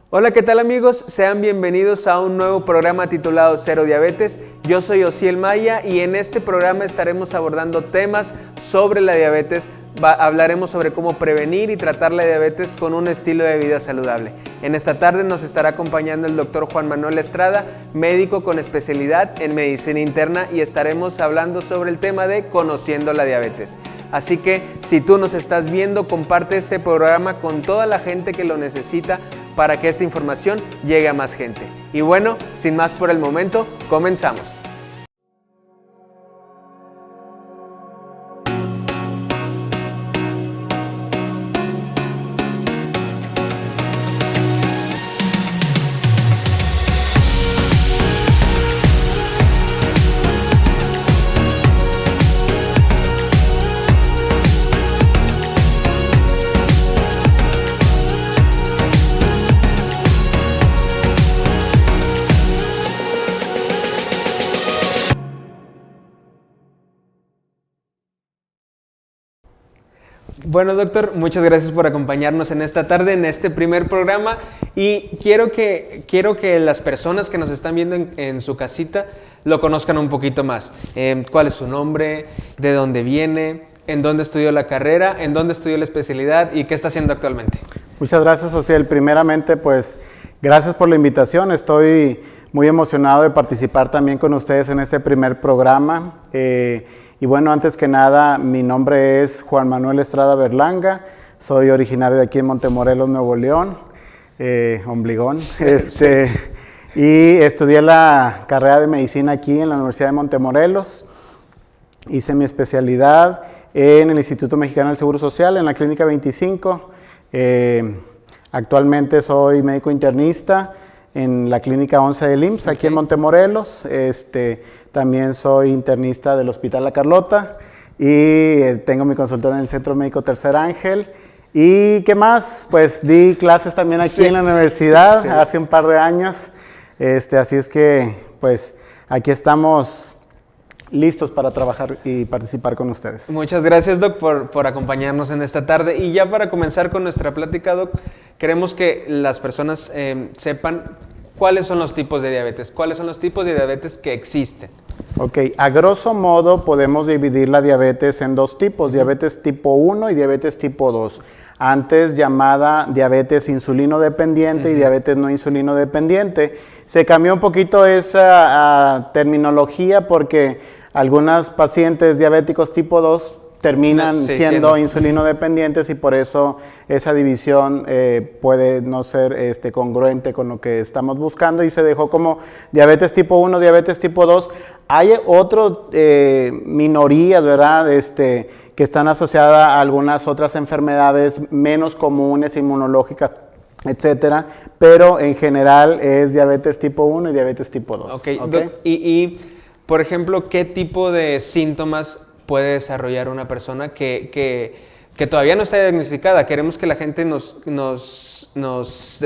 Hola, ¿qué tal amigos? Sean bienvenidos a un nuevo programa titulado Cero Diabetes. Yo soy Osiel Maya y en este programa estaremos abordando temas sobre la diabetes. Hablaremos sobre cómo prevenir y tratar la diabetes con un estilo de vida saludable. En esta tarde nos estará acompañando el doctor Juan Manuel Estrada, médico con especialidad en medicina interna, y estaremos hablando sobre el tema de conociendo la diabetes. Así que si tú nos estás viendo, comparte este programa con toda la gente que lo necesita para que esta información llegue a más gente. Y bueno, sin más por el momento, comenzamos. Bueno, doctor, muchas gracias por acompañarnos en esta tarde, en este primer programa, y quiero que las personas que nos están viendo en su casita lo conozcan un poquito más. ¿Cuál es su nombre? ¿De dónde viene? ¿En dónde estudió la carrera? ¿En dónde estudió la especialidad? ¿Y qué está haciendo actualmente? Muchas gracias, Osiel. Primeramente, pues, gracias por la invitación. Estoy muy emocionado de participar también con ustedes en este primer programa. Y bueno, antes que nada, mi nombre es Juan Manuel Estrada Berlanga, soy originario de aquí en Montemorelos, Nuevo León, Obligón, y estudié la carrera de medicina aquí en la Universidad de Montemorelos. Hice mi especialidad en el Instituto Mexicano del Seguro Social, en la Clínica 25. Actualmente soy médico internista en la Clínica 11 del IMSS, aquí en Montemorelos. También soy internista del Hospital La Carlota y tengo mi consultorio en el Centro Médico Tercer Ángel. ¿Y qué más? Pues di clases también aquí en la universidad hace un par de años. Así es que, pues, aquí estamos listos para trabajar y participar con ustedes. Muchas gracias, Doc, por acompañarnos en esta tarde. Y ya para comenzar con nuestra plática, Doc, queremos que las personas sepan cuáles son los tipos de diabetes, cuáles son los tipos de diabetes que existen. Ok, a grosso modo podemos dividir la diabetes en dos tipos, diabetes tipo 1 y diabetes tipo 2. Antes llamada diabetes insulino dependiente y diabetes no insulino dependiente. Se cambió un poquito esa terminología porque algunos pacientes diabéticos tipo 2 terminan siendo insulino dependientes y por eso esa división puede no ser congruente con lo que estamos buscando y se dejó como diabetes tipo 1, diabetes tipo 2. Hay otras minorías, ¿verdad?, que están asociadas a algunas otras enfermedades menos comunes, inmunológicas, etcétera, pero en general es diabetes tipo 1 y diabetes tipo 2. Okay. Y, por ejemplo, ¿qué tipo de síntomas puede desarrollar una persona que todavía no está diagnosticada? Queremos que la gente nos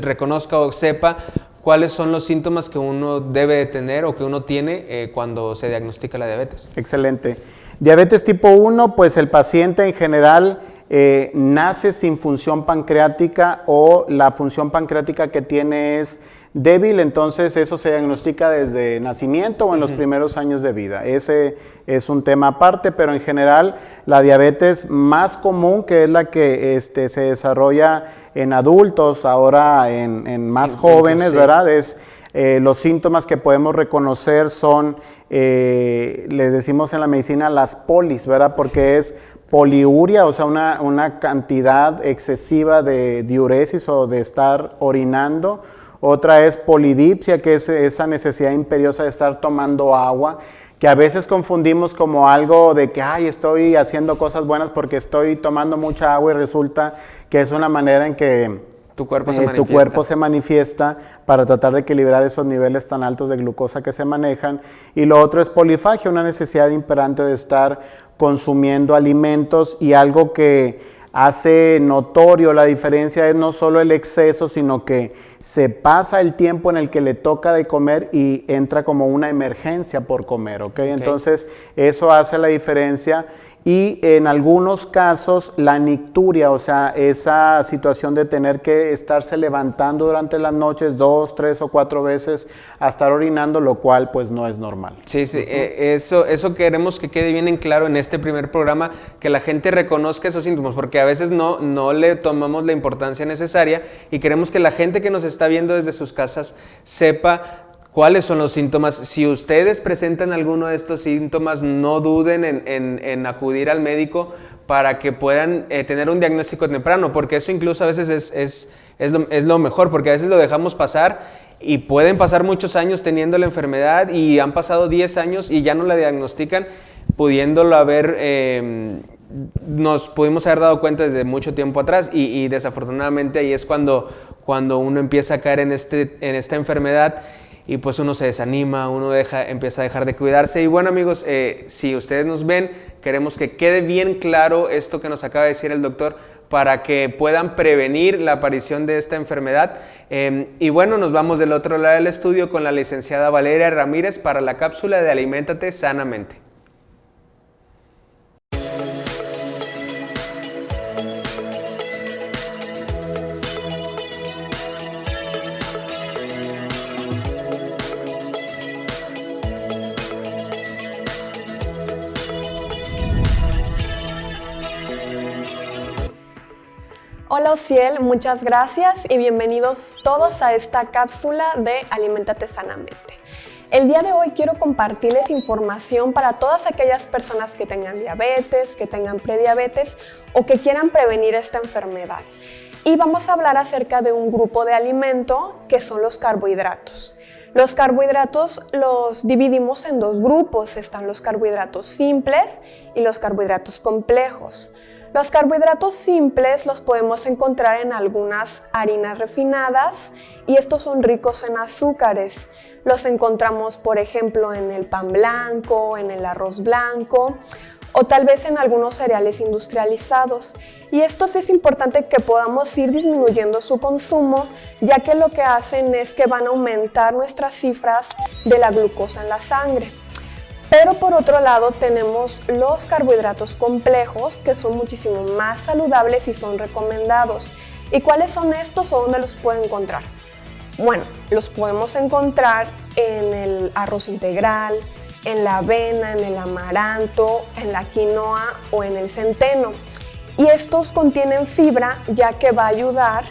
reconozca o sepa cuáles son los síntomas que uno debe de tener o que uno tiene cuando se diagnostica la diabetes. Excelente. Diabetes tipo 1, pues el paciente en general nace sin función pancreática o la función pancreática que tiene es débil, entonces eso se diagnostica desde nacimiento o en los primeros años de vida. Ese es un tema aparte, pero en general la diabetes más común, que es la que se desarrolla en adultos, ahora en más jóvenes, ¿verdad? Es los síntomas que podemos reconocer son, les decimos en la medicina las polis, ¿verdad? Porque es poliuria, o sea, una cantidad excesiva de diuresis o de estar orinando. Otra es polidipsia, que es esa necesidad imperiosa de estar tomando agua, que a veces confundimos como algo de que, ay, estoy haciendo cosas buenas porque estoy tomando mucha agua, y resulta que es una manera en que tu cuerpo se manifiesta para tratar de equilibrar esos niveles tan altos de glucosa que se manejan. Y lo otro es polifagia, una necesidad imperante de estar consumiendo alimentos, y algo que hace notorio. La diferencia es no solo el exceso, sino que se pasa el tiempo en el que le toca de comer y entra como una emergencia por comer, ¿ok? Entonces, eso hace la diferencia. Y en algunos casos la nicturia, o sea, esa situación de tener que estarse levantando durante las noches 2, 3 o 4 veces a estar orinando, lo cual pues no es normal. Sí, eso queremos que quede bien en claro en este primer programa, que la gente reconozca esos síntomas, porque a veces no le tomamos la importancia necesaria y queremos que la gente que nos está viendo desde sus casas sepa ¿cuáles son los síntomas? Si ustedes presentan alguno de estos síntomas, no duden en acudir al médico para que puedan tener un diagnóstico temprano, porque eso incluso a veces es lo mejor, porque a veces lo dejamos pasar y pueden pasar muchos años teniendo la enfermedad y han pasado 10 años y ya no la diagnostican, pudiéndolo haber... nos pudimos haber dado cuenta desde mucho tiempo atrás y desafortunadamente ahí es cuando uno empieza a caer en esta enfermedad. Y pues uno se desanima, empieza a dejar de cuidarse. Y bueno, amigos, si ustedes nos ven, queremos que quede bien claro esto que nos acaba de decir el doctor para que puedan prevenir la aparición de esta enfermedad. Y bueno, nos vamos del otro lado del estudio con la licenciada Valeria Ramírez para la cápsula de Aliméntate Sanamente. Hola Ociel, muchas gracias y bienvenidos todos a esta cápsula de Aliméntate Sanamente. El día de hoy quiero compartirles información para todas aquellas personas que tengan diabetes, que tengan prediabetes o que quieran prevenir esta enfermedad. Y vamos a hablar acerca de un grupo de alimento que son los carbohidratos. Los carbohidratos los dividimos en dos grupos, están los carbohidratos simples y los carbohidratos complejos. Los carbohidratos simples los podemos encontrar en algunas harinas refinadas y estos son ricos en azúcares. Los encontramos, por ejemplo, en el pan blanco, en el arroz blanco o tal vez en algunos cereales industrializados. Y estos es importante que podamos ir disminuyendo su consumo, ya que lo que hacen es que van a aumentar nuestras cifras de la glucosa en la sangre. Pero por otro lado tenemos los carbohidratos complejos que son muchísimo más saludables y son recomendados. ¿Y cuáles son estos o dónde los pueden encontrar? Bueno, los podemos encontrar en el arroz integral, en la avena, en el amaranto, en la quinoa o en el centeno. Y estos contienen fibra ya que va a ayudar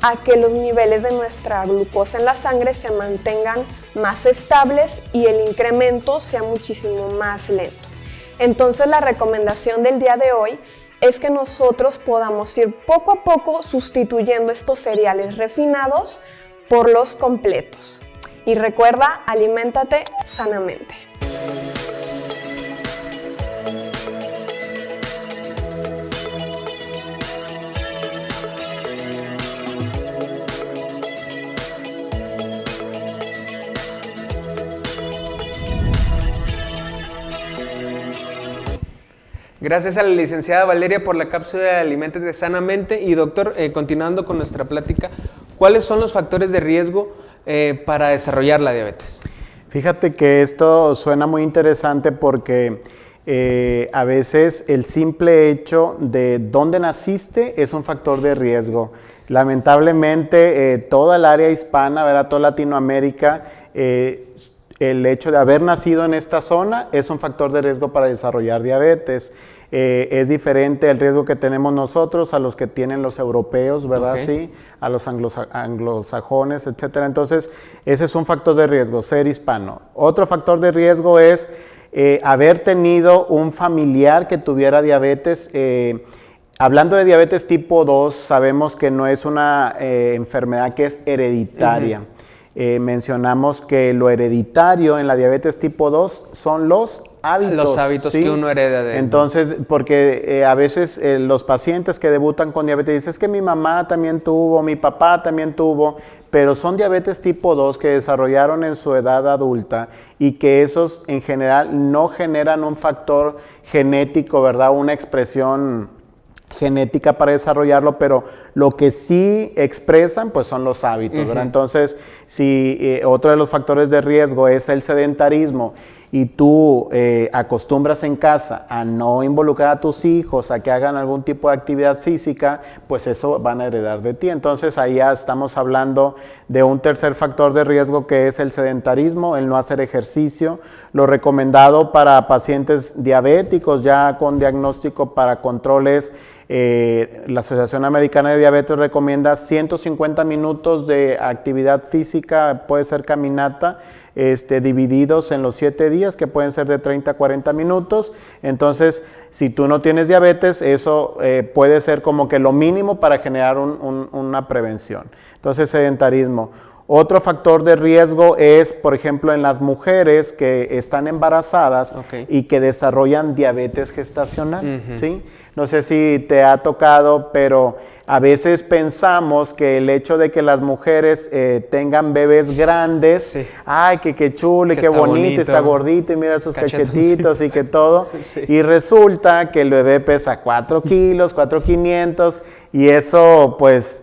a que los niveles de nuestra glucosa en la sangre se mantengan más estables y el incremento sea muchísimo más lento. Entonces la recomendación del día de hoy es que nosotros podamos ir poco a poco sustituyendo estos cereales refinados por los completos. Y recuerda, aliméntate sanamente. Gracias a la licenciada Valeria por la cápsula de Aliméntate Sanamente. Y doctor, continuando con nuestra plática, ¿cuáles son los factores de riesgo para desarrollar la diabetes? Fíjate que esto suena muy interesante porque a veces el simple hecho de dónde naciste es un factor de riesgo. Lamentablemente toda el área hispana, ¿verdad? Toda Latinoamérica, el hecho de haber nacido en esta zona es un factor de riesgo para desarrollar diabetes. Es diferente el riesgo que tenemos nosotros a los que tienen los europeos, ¿verdad? Okay. Sí, a los anglosajones, etcétera. Entonces, ese es un factor de riesgo, ser hispano. Otro factor de riesgo es haber tenido un familiar que tuviera diabetes. Hablando de diabetes tipo 2, sabemos que no es una enfermedad que es hereditaria. Mencionamos que lo hereditario en la diabetes tipo 2 son los hábitos. Los hábitos, ¿sí? Que uno hereda de... Entonces, porque a veces los pacientes que debutan con diabetes dicen, es que mi mamá también tuvo, mi papá también tuvo, pero son diabetes tipo 2 que desarrollaron en su edad adulta y que esos en general no generan un factor genético, ¿verdad? Una expresión genética para desarrollarlo, pero lo que sí expresan pues son los hábitos, ¿verdad? Entonces, si otro de los factores de riesgo es el sedentarismo y tú acostumbras en casa a no involucrar a tus hijos a que hagan algún tipo de actividad física, pues eso van a heredar de ti. Entonces ahí ya estamos hablando de un tercer factor de riesgo que es el sedentarismo, el no hacer ejercicio. Lo recomendado para pacientes diabéticos ya con diagnóstico para controles, la Asociación Americana de Diabetes recomienda 150 minutos de actividad física, puede ser caminata, divididos en los 7 días, que pueden ser de 30 a 40 minutos. Entonces, si tú no tienes diabetes, eso puede ser como que lo mínimo para generar una prevención. Entonces, sedentarismo. Otro factor de riesgo es, por ejemplo, en las mujeres que están embarazadas y que desarrollan diabetes gestacional, ¿sí? No sé si te ha tocado, pero a veces pensamos que el hecho de que las mujeres tengan bebés grandes, ay, que chulo y qué bonito, está gordito y mira sus cachetitos y que todo, y resulta que el bebé pesa 4 kilos, 4,500 y eso pues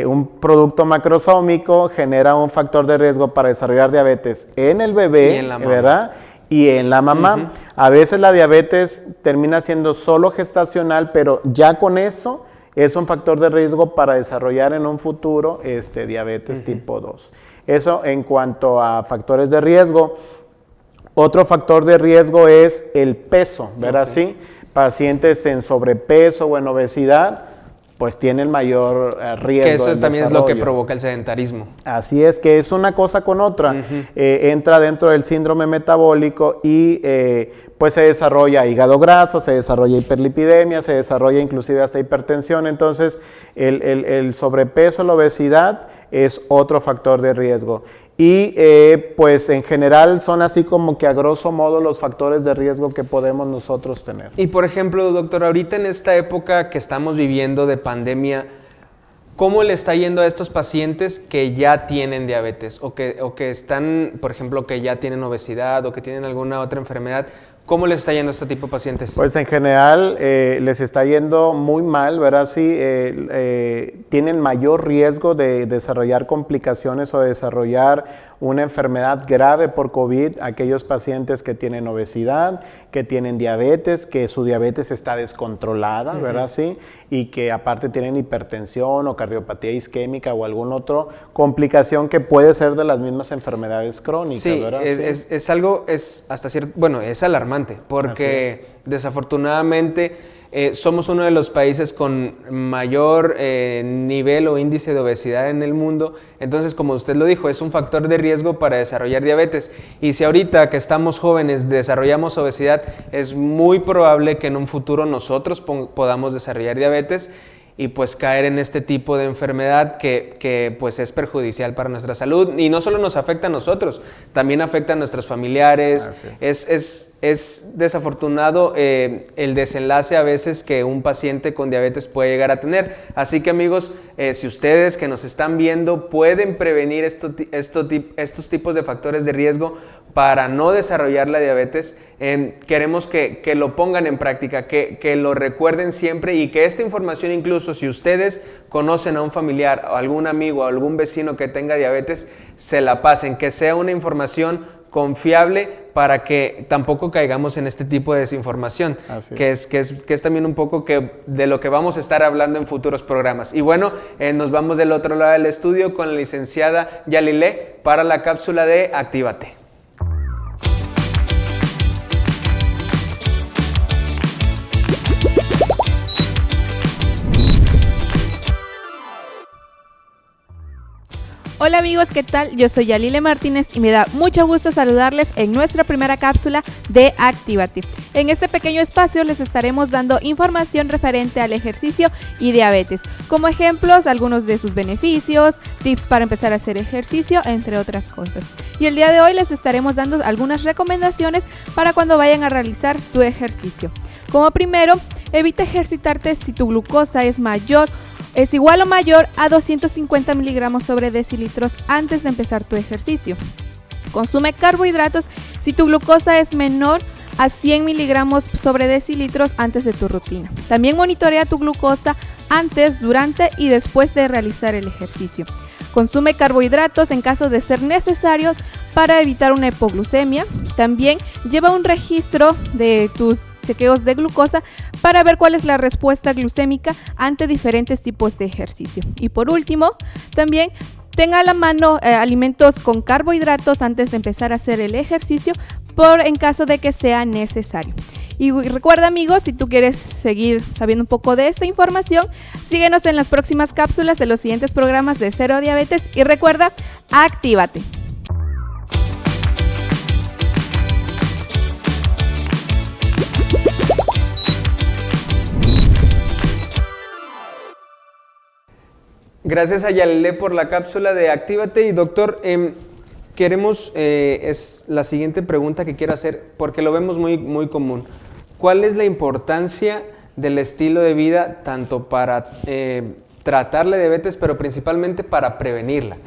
un producto macrosómico genera un factor de riesgo para desarrollar diabetes en el bebé, ¿verdad? Y en la mamá. A veces la diabetes termina siendo solo gestacional, pero ya con eso es un factor de riesgo para desarrollar en un futuro diabetes tipo 2. Eso en cuanto a factores de riesgo. Otro factor de riesgo es el peso, ¿verdad? ¿Sí? Pacientes en sobrepeso o en obesidad, pues tienen mayor riesgo. Que eso también es lo que provoca el sedentarismo. Así es, que es una cosa con otra. Entra dentro del síndrome metabólico y pues se desarrolla hígado graso, se desarrolla hiperlipidemia, se desarrolla inclusive hasta hipertensión. Entonces, el sobrepeso, la obesidad es otro factor de riesgo. Y pues en general son así como que a grosso modo los factores de riesgo que podemos nosotros tener. Y por ejemplo, doctor, ahorita en esta época que estamos viviendo de pandemia, ¿cómo le está yendo a estos pacientes que ya tienen diabetes o que están, por ejemplo, que ya tienen obesidad o que tienen alguna otra enfermedad? ¿Cómo les está yendo a este tipo de pacientes? Pues en general les está yendo muy mal, ¿verdad? Sí, tienen mayor riesgo de desarrollar complicaciones o de desarrollar una enfermedad grave por COVID, aquellos pacientes que tienen obesidad, que tienen diabetes, que su diabetes está descontrolada, ¿verdad? Sí, y que aparte tienen hipertensión o cardiopatía isquémica o alguna otra complicación que puede ser de las mismas enfermedades crónicas, sí, ¿verdad? Es algo, es hasta cierto, bueno, es alarmante. Porque desafortunadamente somos uno de los países con mayor nivel o índice de obesidad en el mundo. Entonces, como usted lo dijo, es un factor de riesgo para desarrollar diabetes. Y si ahorita que estamos jóvenes desarrollamos obesidad, es muy probable que en un futuro nosotros podamos desarrollar diabetes y pues caer en este tipo de enfermedad que pues es perjudicial para nuestra salud y no solo nos afecta a nosotros, también afecta a nuestros familiares. Es desafortunado el desenlace a veces que un paciente con diabetes puede llegar a tener. Así que amigos, si ustedes que nos están viendo pueden prevenir estos tipos de factores de riesgo para no desarrollar la diabetes, queremos que lo pongan en práctica, que lo recuerden siempre y que esta información, incluso si ustedes conocen a un familiar o algún amigo o algún vecino que tenga diabetes, se la pasen, que sea una información confiable para que tampoco caigamos en este tipo de desinformación, que es también un poco de lo que vamos a estar hablando en futuros programas. Y bueno, nos vamos del otro lado del estudio con la licenciada Yalile para la cápsula de Actívate. Hola amigos, ¿qué tal? Yo soy Yalile Martínez y me da mucho gusto saludarles en nuestra primera cápsula de Actívate. En este pequeño espacio les estaremos dando información referente al ejercicio y diabetes, como ejemplos algunos de sus beneficios, tips para empezar a hacer ejercicio, entre otras cosas. Y el día de hoy les estaremos dando algunas recomendaciones para cuando vayan a realizar su ejercicio. Como primero, evita ejercitarte si tu glucosa es igual o mayor a 250 miligramos sobre decilitros antes de empezar tu ejercicio. Consume carbohidratos si tu glucosa es menor a 100 miligramos sobre decilitros antes de tu rutina. También monitorea tu glucosa antes, durante y después de realizar el ejercicio. Consume carbohidratos en caso de ser necesario para evitar una hipoglucemia. También lleva un registro de tus chequeos de glucosa para ver cuál es la respuesta glucémica ante diferentes tipos de ejercicio. Y por último, también tenga a la mano alimentos con carbohidratos antes de empezar a hacer el ejercicio en caso de que sea necesario. Y recuerda, amigos, si tú quieres seguir sabiendo un poco de esta información, síguenos en las próximas cápsulas de los siguientes programas de Cero Diabetes y recuerda, actívate. Gracias a Yalile por la cápsula de Actívate. Y doctor, queremos, es la siguiente pregunta que quiero hacer, porque lo vemos muy común. ¿Cuál es la importancia del estilo de vida tanto para tratar la diabetes, pero principalmente para prevenirla?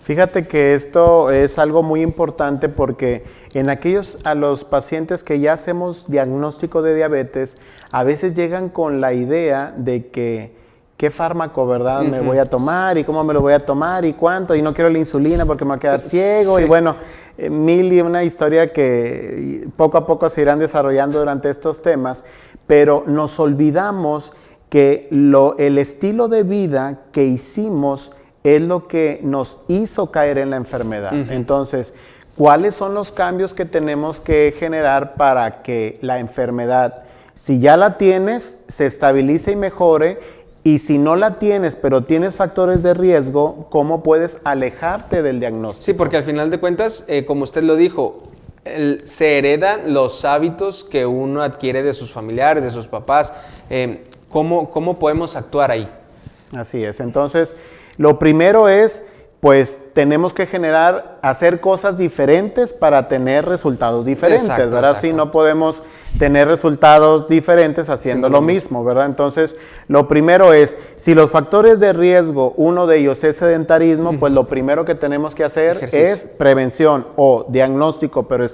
Fíjate que esto es algo muy importante porque a los pacientes que ya hacemos diagnóstico de diabetes, a veces llegan con la idea de que qué fármaco, ¿verdad? Me voy a tomar y cómo me lo voy a tomar y cuánto, y no quiero la insulina porque me va a quedar ciego. Sí. Y bueno, mil y una historia que poco a poco se irán desarrollando durante estos temas, pero nos olvidamos que el estilo de vida que hicimos es lo que nos hizo caer en la enfermedad. Entonces, ¿cuáles son los cambios que tenemos que generar para que la enfermedad, si ya la tienes, se estabilice y mejore? Y si no la tienes, pero tienes factores de riesgo, ¿cómo puedes alejarte del diagnóstico? Sí, porque al final de cuentas, como usted lo dijo, se heredan los hábitos que uno adquiere de sus familiares, de sus papás. ¿Cómo podemos actuar ahí? Así es. Entonces, lo primero es, pues, tenemos que hacer cosas diferentes para tener resultados diferentes, exacto, ¿verdad? Exacto. Sí, no podemos tener resultados diferentes haciendo lo mismo, ¿verdad? Entonces, lo primero es, si los factores de riesgo, uno de ellos es sedentarismo, pues lo primero que tenemos que hacer es prevención o diagnóstico, pero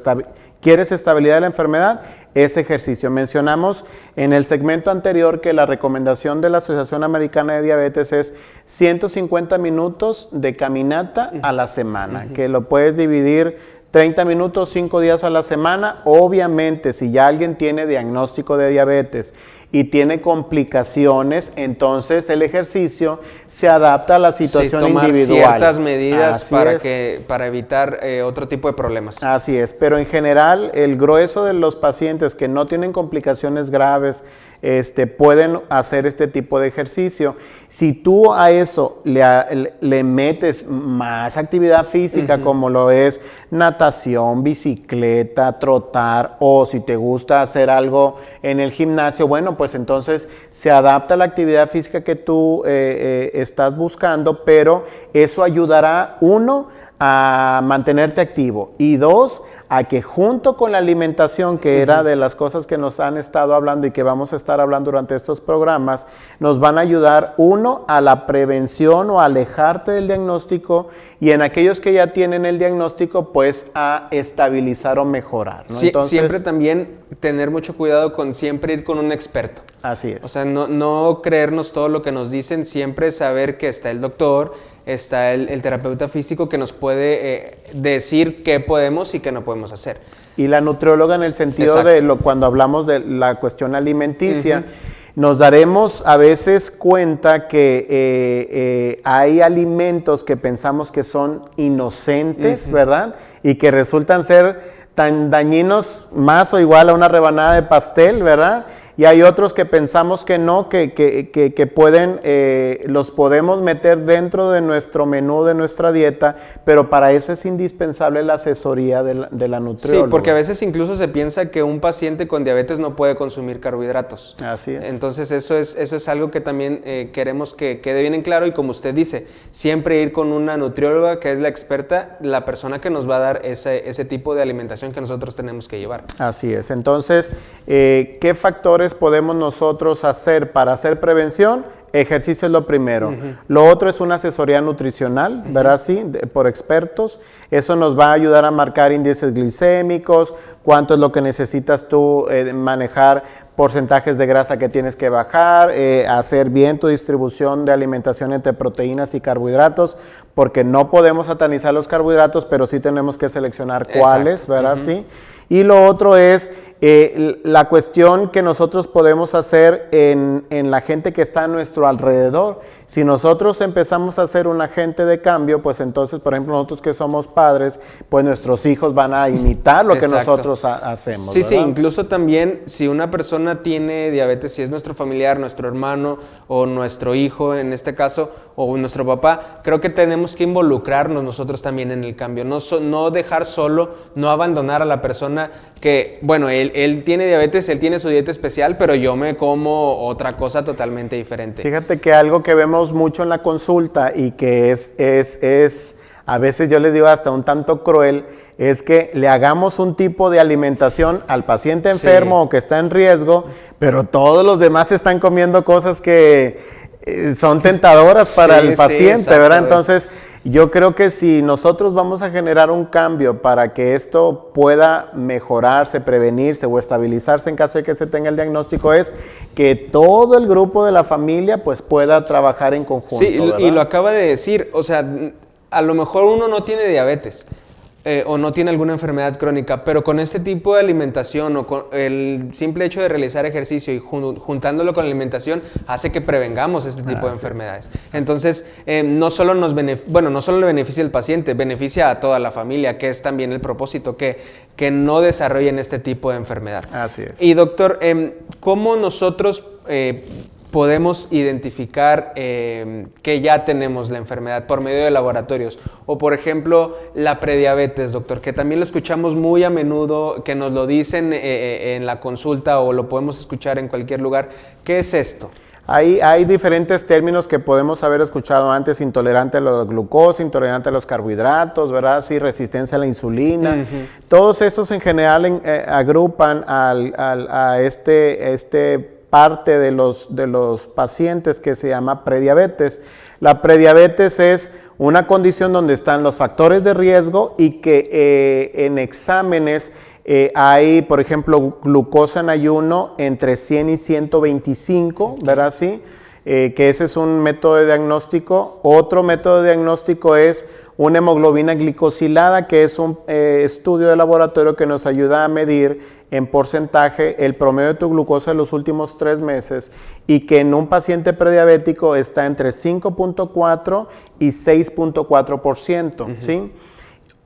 ¿quieres estabilidad de la enfermedad? Es ejercicio. Mencionamos en el segmento anterior que la recomendación de la Asociación Americana de Diabetes es 150 minutos de caminata a la semana, que lo puedes dividir 30 minutos, 5 días a la semana. Obviamente, si ya alguien tiene diagnóstico de diabetes y tiene complicaciones, entonces el ejercicio se adapta a la situación individual. Ciertas medidas para evitar otro tipo de problemas. Así es, pero en general el grueso de los pacientes que no tienen complicaciones graves pueden hacer este tipo de ejercicio. Si tú a eso le metes más actividad física, como lo es natación, bicicleta, trotar, o si te gusta hacer algo en el gimnasio, bueno, pues entonces se adapta a la actividad física que tú estás buscando, pero eso ayudará, uno, a mantenerte activo, y dos, a que junto con la alimentación, que era de las cosas que nos han estado hablando y que vamos a estar hablando durante estos programas, nos van a ayudar, uno, a la prevención o a alejarte del diagnóstico, y en aquellos que ya tienen el diagnóstico, pues a estabilizar o mejorar, ¿no? Sí, entonces, siempre también tener mucho cuidado con siempre ir con un experto. Así es. O sea, no creernos todo lo que nos dicen, siempre saber que está el doctor, está el terapeuta físico que nos puede decir qué podemos y qué no podemos hacer. Y la nutrióloga, en el sentido de cuando hablamos de la cuestión alimenticia, nos daremos a veces cuenta que hay alimentos que pensamos que son inocentes, ¿verdad? Y que resultan ser tan dañinos, más o igual a una rebanada de pastel, ¿verdad? Y hay otros que pensamos que no, que pueden, los podemos meter dentro de nuestro menú, de nuestra dieta, pero para eso es indispensable la asesoría de la nutrióloga. Sí, porque a veces incluso se piensa que un paciente con diabetes no puede consumir carbohidratos. Así es. Entonces eso es algo que también queremos que quede bien en claro, y como usted dice, siempre ir con una nutrióloga que es la experta, la persona que nos va a dar ese tipo de alimentación que nosotros tenemos que llevar. Así es. Entonces, ¿qué factores podemos nosotros hacer para hacer prevención? Ejercicio es lo primero. Lo otro es una asesoría nutricional, ¿verdad? Sí, por expertos. Eso nos va a ayudar a marcar índices glicémicos, cuánto es lo que necesitas tú manejar, porcentajes de grasa que tienes que bajar, hacer bien tu distribución de alimentación entre proteínas y carbohidratos, porque no podemos satanizar los carbohidratos, pero sí tenemos que seleccionar cuáles, ¿verdad? Sí. Y lo otro es la cuestión que nosotros podemos hacer en la gente que está a nuestro alrededor. Si nosotros empezamos a ser un agente de cambio, pues entonces, por ejemplo, nosotros que somos padres, pues nuestros hijos van a imitar lo que nosotros hacemos. Sí, ¿verdad? sí, incluso también si una persona tiene diabetes, si es nuestro familiar, nuestro hermano o nuestro hijo en este caso, o nuestro papá, creo que tenemos que involucrarnos nosotros también en el cambio, no dejar solo, no abandonar a la persona que, bueno, él tiene diabetes, él tiene su dieta especial, pero yo me como otra cosa totalmente diferente. Fíjate que algo que vemos mucho en la consulta y que es a veces yo les digo hasta un tanto cruel, es que le hagamos un tipo de alimentación al paciente enfermo o que está en riesgo, pero todos los demás están comiendo cosas que son tentadoras para el paciente, ¿verdad? Entonces, yo creo que si nosotros vamos a generar un cambio para que esto pueda mejorarse, prevenirse o estabilizarse en caso de que se tenga el diagnóstico, es que todo el grupo de la familia pues pueda trabajar en conjunto. Sí, ¿verdad? Y lo acaba de decir, o sea, a lo mejor uno no tiene diabetes o no tiene alguna enfermedad crónica, pero con este tipo de alimentación o con el simple hecho de realizar ejercicio y juntándolo con la alimentación hace que prevengamos este tipo de enfermedades. Entonces, no solo le beneficia al paciente, beneficia a toda la familia, que es también el propósito, que no desarrollen este tipo de enfermedad. Así es. Y doctor, ¿cómo nosotros podemos identificar que ya tenemos la enfermedad por medio de laboratorios? O por ejemplo, la prediabetes, doctor, que también lo escuchamos muy a menudo, que nos lo dicen en la consulta o lo podemos escuchar en cualquier lugar. ¿Qué es esto? Hay diferentes términos que podemos haber escuchado antes: intolerante a la glucosa, intolerante a los carbohidratos, ¿verdad? Sí, resistencia a la insulina. Todos estos en general agrupan a este parte de los pacientes que se llama prediabetes. La prediabetes es una condición donde están los factores de riesgo y que en exámenes hay, por ejemplo, glucosa en ayuno entre 100 y 125, ¿verdad? Sí, que ese es un método de diagnóstico. Otro método de diagnóstico es una hemoglobina glicosilada, que es un estudio de laboratorio que nos ayuda a medir en porcentaje el promedio de tu glucosa en los últimos 3 meses y que en un paciente prediabético está entre 5.4 y 6.4%, ¿sí?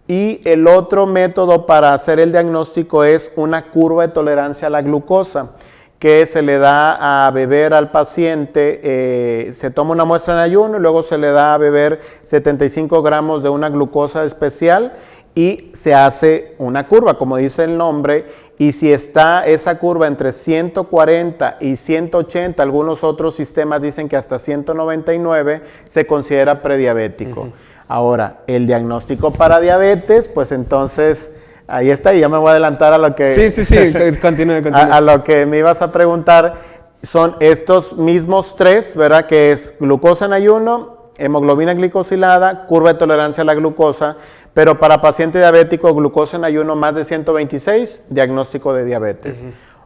Y el otro método para hacer el diagnóstico es una curva de tolerancia a la glucosa, que se le da a beber al paciente, se toma una muestra en ayuno y luego se le da a beber 75 gramos de una glucosa especial y se hace una curva, como dice el nombre, y si está esa curva entre 140 y 180, algunos otros sistemas dicen que hasta 199, se considera prediabético. Ahora, el diagnóstico para diabetes, pues entonces, ahí está, y ya me voy a adelantar a lo que... Sí, continúe. A lo que me ibas a preguntar, son estos mismos 3, ¿verdad? Que es glucosa en ayuno, hemoglobina glicosilada, curva de tolerancia a la glucosa, pero para paciente diabético, glucosa en ayuno más de 126, diagnóstico de diabetes.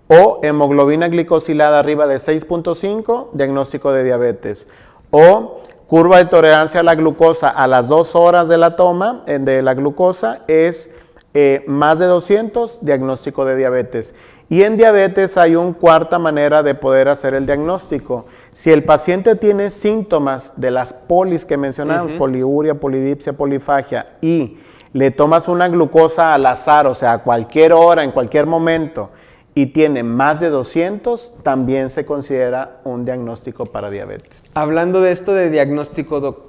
O hemoglobina glicosilada arriba de 6.5, diagnóstico de diabetes. O curva de tolerancia a la glucosa a las 2 horas de la toma de la glucosa es más de 200, diagnóstico de diabetes. Y en diabetes hay una cuarta manera de poder hacer el diagnóstico. Si el paciente tiene síntomas de las polis que mencionamos, poliuria, polidipsia, polifagia, y le tomas una glucosa al azar, o sea, a cualquier hora, en cualquier momento, y tiene más de 200, también se considera un diagnóstico para diabetes. Hablando de esto de diagnóstico, doc,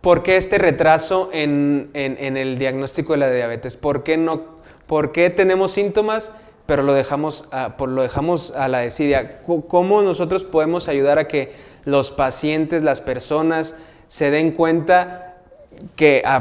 ¿por qué este retraso en el diagnóstico de la diabetes? ¿Por qué tenemos síntomas, pero lo dejamos a la desidia? ¿Cómo nosotros podemos ayudar a que los pacientes, las personas, se den cuenta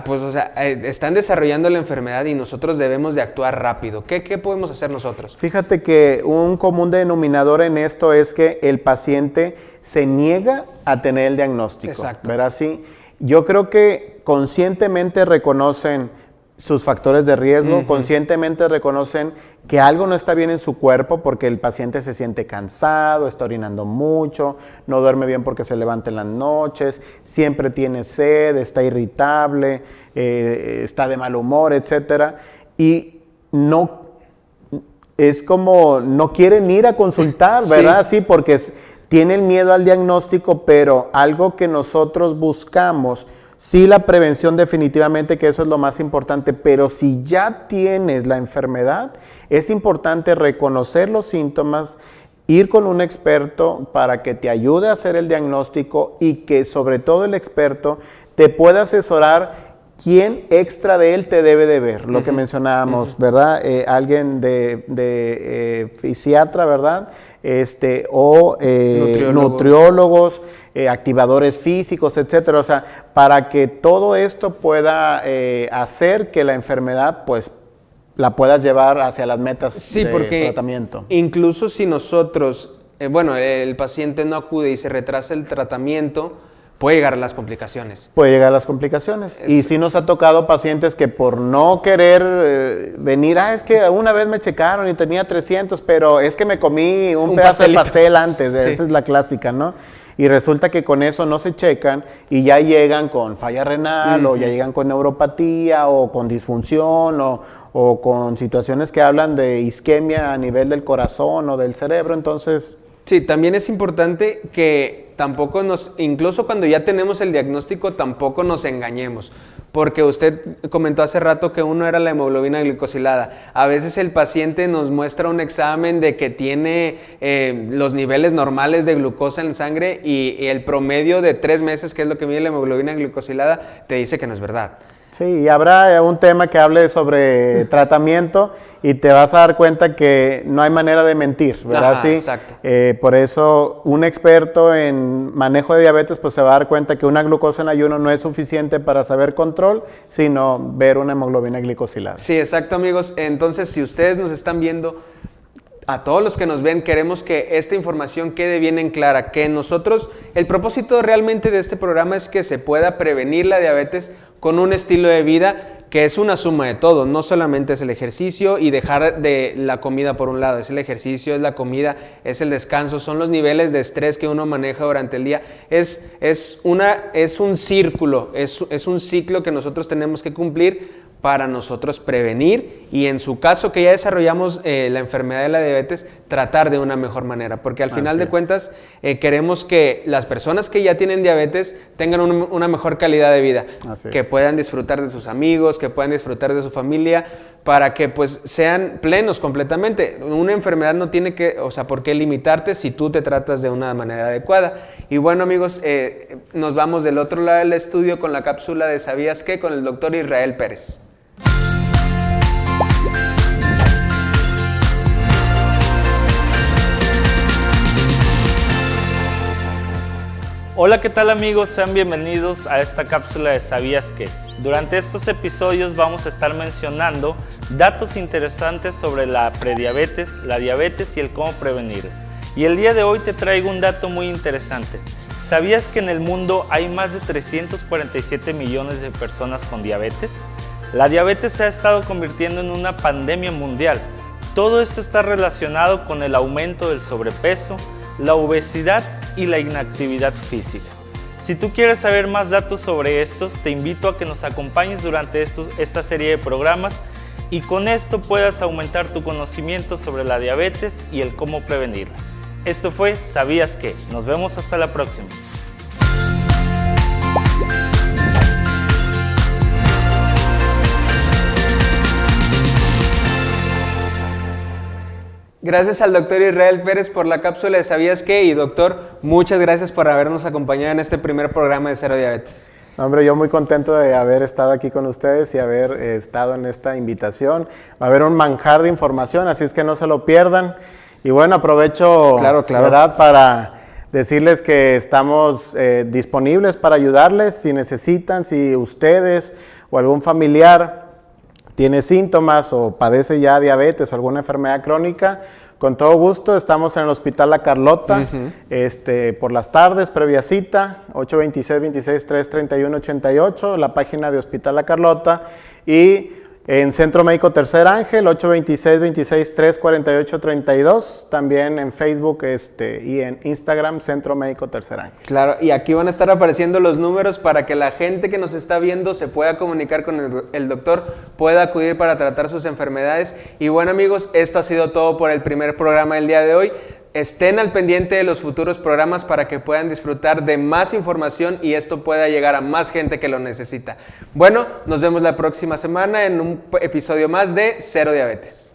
pues, o sea, están desarrollando la enfermedad y nosotros debemos de actuar rápido. ¿Qué podemos hacer nosotros? Fíjate que un común denominador en esto es que el paciente se niega a tener el diagnóstico. Exacto. ¿Verdad? Sí. Yo creo que conscientemente reconocen sus factores de riesgo, conscientemente reconocen que algo no está bien en su cuerpo porque el paciente se siente cansado, está orinando mucho, no duerme bien porque se levanta en las noches, siempre tiene sed, está irritable, está de mal humor, etcétera, y no, es como no quieren ir a consultar, ¿verdad? Sí, porque tienen miedo al diagnóstico, pero algo que nosotros buscamos, sí, la prevención definitivamente, que eso es lo más importante, pero si ya tienes la enfermedad, es importante reconocer los síntomas, ir con un experto para que te ayude a hacer el diagnóstico y que sobre todo el experto te pueda asesorar quién extra de él te debe de ver, lo que mencionábamos, ¿verdad? Alguien de fisiatra, ¿verdad? O nutriólogos, activadores físicos, etcétera. O sea, para que todo esto pueda hacer que la enfermedad, pues, la puedas llevar hacia las metas de tratamiento. Incluso si nosotros, el paciente no acude y se retrasa el tratamiento, puede llegar a las complicaciones. Puede llegar a las complicaciones. Y sí nos ha tocado pacientes que por no querer venir, es que una vez me checaron y tenía 300, pero es que me comí un pedazo de pastel antes, sí. Esa es la clásica, ¿no? Y resulta que con eso no se checan y ya llegan con falla renal o ya llegan con neuropatía o con disfunción o con situaciones que hablan de isquemia a nivel del corazón o del cerebro, entonces... Sí, también es importante que tampoco incluso cuando ya tenemos el diagnóstico, tampoco nos engañemos. Porque usted comentó hace rato que uno era la hemoglobina glicosilada. A veces el paciente nos muestra un examen de que tiene los niveles normales de glucosa en sangre y el promedio de 3 meses, que es lo que mide la hemoglobina glicosilada, te dice que no es verdad. Sí, y habrá un tema que hable sobre tratamiento y te vas a dar cuenta que no hay manera de mentir, ¿verdad? Ajá, sí. Exacto. Por eso un experto en manejo de diabetes pues se va a dar cuenta que una glucosa en ayuno no es suficiente para saber control, sino ver una hemoglobina glicosilada. Sí, exacto, amigos. Entonces, si ustedes nos están viendo, a todos los que nos ven, queremos que esta información quede bien en clara, que nosotros, el propósito realmente de este programa es que se pueda prevenir la diabetes con un estilo de vida que es una suma de todo, no solamente es el ejercicio y dejar de la comida por un lado, es el ejercicio, es la comida, es el descanso, son los niveles de estrés que uno maneja durante el día, es un círculo, es un ciclo que nosotros tenemos que cumplir para nosotros prevenir y en su caso que ya desarrollamos la enfermedad de la diabetes, tratar de una mejor manera, porque al final de cuentas queremos que las personas que ya tienen diabetes tengan una mejor calidad de vida, que puedan disfrutar de sus amigos, que puedan disfrutar de su familia, para que pues sean plenos completamente. Una enfermedad no tiene por qué limitarte si tú te tratas de una manera adecuada. Y bueno, amigos, nos vamos del otro lado del estudio con la cápsula de ¿Sabías qué? Con el doctor Israel Pérez. Hola, ¿qué tal amigos? Sean bienvenidos a esta cápsula de ¿Sabías qué? Durante estos episodios vamos a estar mencionando datos interesantes sobre la prediabetes, la diabetes y el cómo prevenirla. Y el día de hoy te traigo un dato muy interesante. ¿Sabías que en el mundo hay más de 347 millones de personas con diabetes? La diabetes se ha estado convirtiendo en una pandemia mundial. Todo esto está relacionado con el aumento del sobrepeso, la obesidad y la inactividad física. Si tú quieres saber más datos sobre estos, te invito a que nos acompañes durante esta serie de programas y con esto puedas aumentar tu conocimiento sobre la diabetes y el cómo prevenirla. Esto fue ¿Sabías qué? Nos vemos hasta la próxima. Gracias al doctor Israel Pérez por la cápsula de ¿Sabías qué? Y doctor, muchas gracias por habernos acompañado en este primer programa de Cero Diabetes. Hombre, yo muy contento de haber estado aquí con ustedes y haber estado en esta invitación. Va a haber un manjar de información, así es que no se lo pierdan. Y bueno, aprovecho, claro. ¿verdad? Para decirles que estamos disponibles para ayudarles si necesitan, si ustedes o algún familiar tiene síntomas o padece ya diabetes o alguna enfermedad crónica, con todo gusto estamos en el Hospital La Carlota, por las tardes, previa cita, 826-26-331-88, la página de Hospital La Carlota, y en Centro Médico Tercer Ángel, 826-26-348-32, también en Facebook y en Instagram, Centro Médico Tercer Ángel. Claro, y aquí van a estar apareciendo los números para que la gente que nos está viendo se pueda comunicar con el doctor, pueda acudir para tratar sus enfermedades. Y bueno, amigos, esto ha sido todo por el primer programa del día de hoy. Estén al pendiente de los futuros programas para que puedan disfrutar de más información y esto pueda llegar a más gente que lo necesita. Bueno, nos vemos la próxima semana en un episodio más de Cero Diabetes.